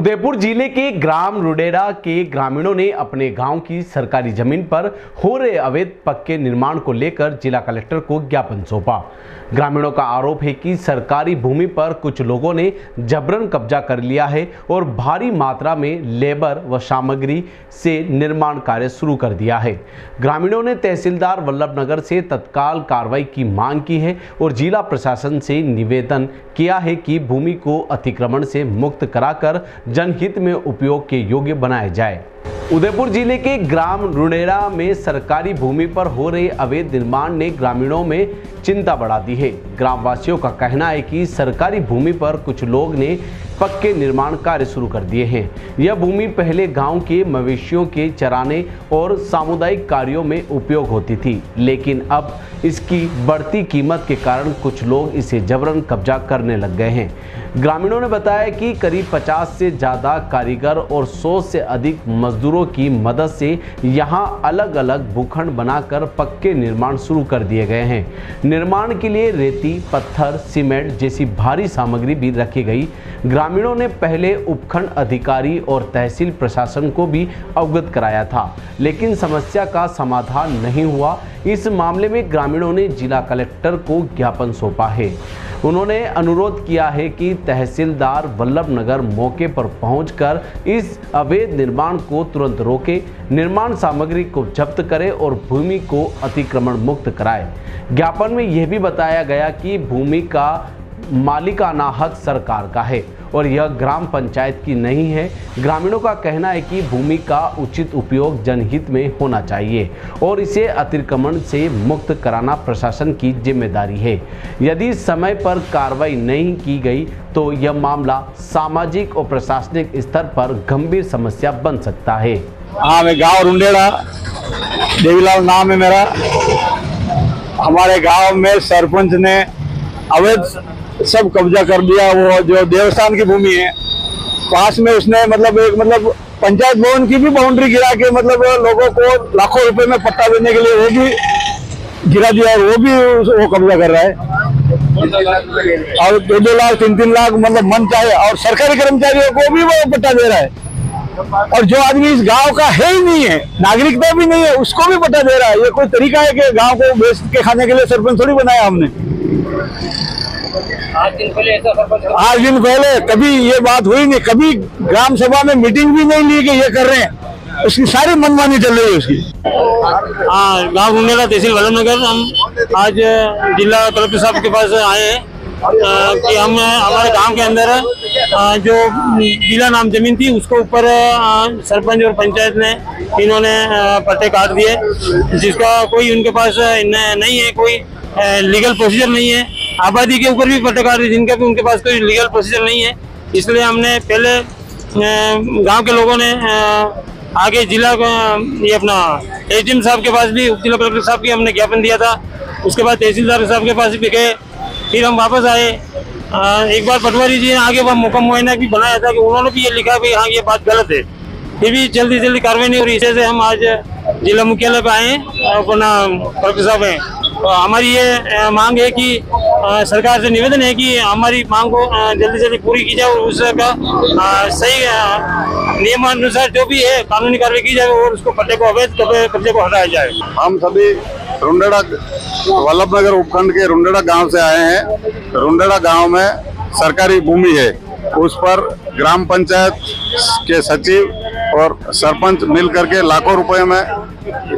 उदयपुर जिले के ग्राम रुडेरा के ग्रामीणों ने अपने गांव की सरकारी जमीन पर हो रहे अवैध पक्के निर्माण को लेकर जिला कलेक्टर को ज्ञापन सौंपा। ग्रामीणों का आरोप है कि सरकारी भूमि पर कुछ लोगों ने जबरन कब्जा कर लिया है और भारी मात्रा में लेबर व सामग्री से निर्माण कार्य शुरू कर दिया है। ग्रामीणों ने तहसीलदार वल्लभनगर से तत्काल कार्रवाई की मांग की है और जिला प्रशासन से निवेदन किया है कि भूमि को अतिक्रमण से मुक्त कराकर जनहित में उपयोग के योग्य बनाया जाए। उदयपुर जिले के ग्राम रुडेरा में सरकारी भूमि पर हो रहे अवैध निर्माण ने ग्रामीणों में चिंता बढ़ा दी है। ग्रामवासियों का कहना है कि सरकारी भूमि पर कुछ लोग ने पक्के निर्माण कार्य शुरू कर दिए हैं। यह भूमि पहले गांव के मवेशियों के चराने और सामुदायिक कार्यों में उपयोग होती थी, लेकिन अब इसकी बढ़ती कीमत के कारण कुछ लोग इसे जबरन कब्जा करने लग गए हैं। ग्रामीणों ने बताया कि करीब 50 से ज़्यादा कारीगर और 100 से अधिक मजदूरों की मदद से यहां अलग अलग भूखंड बनाकर पक्के निर्माण शुरू कर दिए गए हैं। निर्माण के लिए रेती, पत्थर, सीमेंट जैसी भारी सामग्री भी रखी गई। ग्रामीणों ने पहले उपखंड अधिकारी और तहसील प्रशासन को भी अवगत कराया था, लेकिन समस्या का समाधान नहीं हुआ। इस मामले में ग्रामीणों ने जिला कलेक्टर को ज्ञापन सौंपा है। उन्होंने अनुरोध किया है कि तहसीलदार वल्लभनगर मौके पर पहुंचकर इस अवैध निर्माण को तुरंत रोके, निर्माण सामग्री को जब्त करे और भूमि को अतिक्रमण मुक्त कराए। ज्ञापन में यह भी बताया गया कि भूमि का मालिकाना हक सरकार का है और यह ग्राम पंचायत की नहीं है। ग्रामीणों का कहना है कि भूमि का उचित उपयोग जनहित में होना चाहिए और इसे अतिक्रमण से मुक्त कराना प्रशासन की जिम्मेदारी है। यदि समय पर कार्रवाई नहीं की गई तो यह मामला सामाजिक और प्रशासनिक स्तर पर गंभीर समस्या बन सकता है। हाँ, मैं गाँव रुडेरा, देवीलाल नाम है मेरा। हमारे गाँव में सरपंच ने अवैध सब कब्जा कर दिया। वो जो देवस्थान की भूमि है पास में उसने एक पंचायत भवन की भी बाउंड्री गिरा के लोगों को लाखों रुपए में पट्टा देने के लिए वो भी गिरा दिया और वो भी वो कब्जा कर रहा है और 2-2 लाख 3-3 लाख मन चाहे और सरकारी कर्मचारियों को भी वो पट्टा दे रहा है। और जो आदमी इस गांव का है ही नहीं है, नागरिकता भी नहीं है, उसको भी पट्टा दे रहा है। ये कोई तरीका है कि गांव को बेच के खाने के लिए सरपंच थोड़ी बनाया हमने। 8 दिन पहले कभी ये बात हुई नहीं, कभी ग्राम सभा में मीटिंग भी नहीं ली कि ये कर रहे हैं। उसकी सारी मनमानी चल रही है उसकी। हाँ, गाँव रुडेरा तहसील वल्लभनगर हम आज जिला कलेक्टर साहब के पास आए हैं कि हम हमारे गांव के अंदर जो जिला नाम जमीन थी उसको ऊपर सरपंच और पंचायत ने इन्होंने पट्टे काट दिए, जिसका कोई उनके पास नहीं है, कोई लीगल प्रोसीजर नहीं है। आबादी के ऊपर भी पट्टे काट दिए जिनका भी उनके पास कोई लीगल प्रोसीजर नहीं है। इसलिए हमने पहले गांव के लोगों ने आगे जिला ये अपना एसडीएम साहब के पास भी, उप जिला कलेक्टर साहब की हमने ज्ञापन दिया था। उसके बाद तहसीलदार साहब के पास भी गए, फिर हम वापस आए। एक बार पटवारी जी ने आगे वह मौका मुआयना भी बनाया था कि उन्होंने भी ये लिखा कि हाँ ये बात गलत है, फिर भी जल्दी कार्रवाई नहीं हो रही। इसे हम आज जिला मुख्यालय पे आए अपना कलेक्टर साहब हैं। तो हमारी ये मांग है कि सरकार से निवेदन है कि हमारी मांग को जल्दी पूरी की जाए और उसका सही नियमानुसार जो भी है कानूनी कार्रवाई की जाए और उसको पट्टे को अवैध कब्जे को हटाया जाए। हम सभी रुडेरा वल्लभनगर उपखंड के रुडेरा गांव से आए हैं। रुडेरा गांव में सरकारी भूमि है, उस पर ग्राम पंचायत के सचिव और सरपंच मिल करके लाखों रुपए में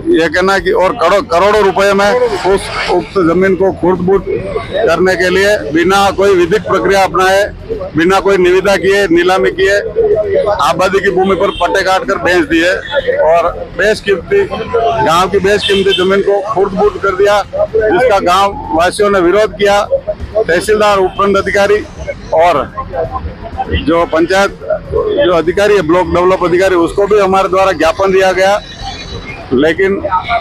ये कहना है कि और करोड़ों रुपए में उस उक्त जमीन को खुर्द-बुर्द करने के लिए बिना कोई विधिक प्रक्रिया अपनाए, बिना कोई निविदा किए, नीलामी किए आबादी की भूमि पर पट्टे काट कर बेच दिए और बेशकीमती गांव की बेशकीमती जमीन को खुर्द-बुर्द कर दिया, जिसका गांव वासियों ने विरोध किया। तहसीलदार, उपखंड अधिकारी और जो पंचायत जो अधिकारी है, ब्लॉक डेवलप अधिकारी, उसको भी हमारे द्वारा ज्ञापन दिया गया, लेकिन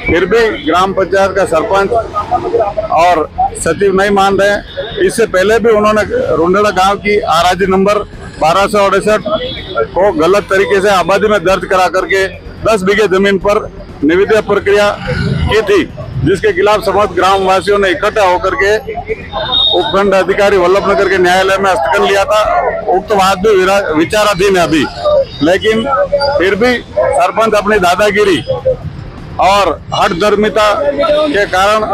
फिर भी ग्राम पंचायत का सरपंच और सचिव नहीं मान रहे। इससे पहले भी उन्होंने रुडेरा गांव की आराजी नंबर 1268 को गलत तरीके से आबादी में दर्ज करा करके 10 बीघे जमीन पर निविदा प्रक्रिया की थी। जिसके खिलाफ समस्त ग्राम वासियों ने इकट्ठा होकर के उपखंड अधिकारी वल्लभनगर के न्यायालय में हस्तक्षेप लिया था। उक्त बात भी विचाराधीन है अभी, लेकिन फिर भी सरपंच अपनी दादागिरी और हठधर्मिता के कारण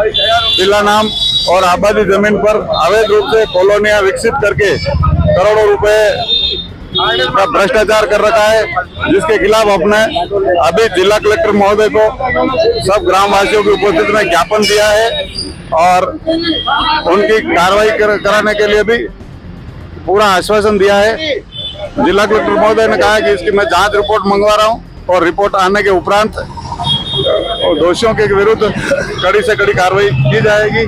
जिला नाम और आबादी जमीन पर अवैध रूप से कॉलोनियां विकसित करके करोड़ों रुपए का भ्रष्टाचार कर रखा है, जिसके खिलाफ अपने अभी जिला कलेक्टर महोदय को सब ग्रामवासियों की उपस्थिति में ज्ञापन दिया है और उनकी कार्रवाई कराने के लिए भी पूरा आश्वासन दिया है। जिला कलेक्टर महोदय ने कहा कि इसकी मैं जांच रिपोर्ट मंगवा रहा हूं और रिपोर्ट आने के उपरांत दोषियों के विरुद्ध कड़ी से कड़ी कार्रवाई की जाएगी।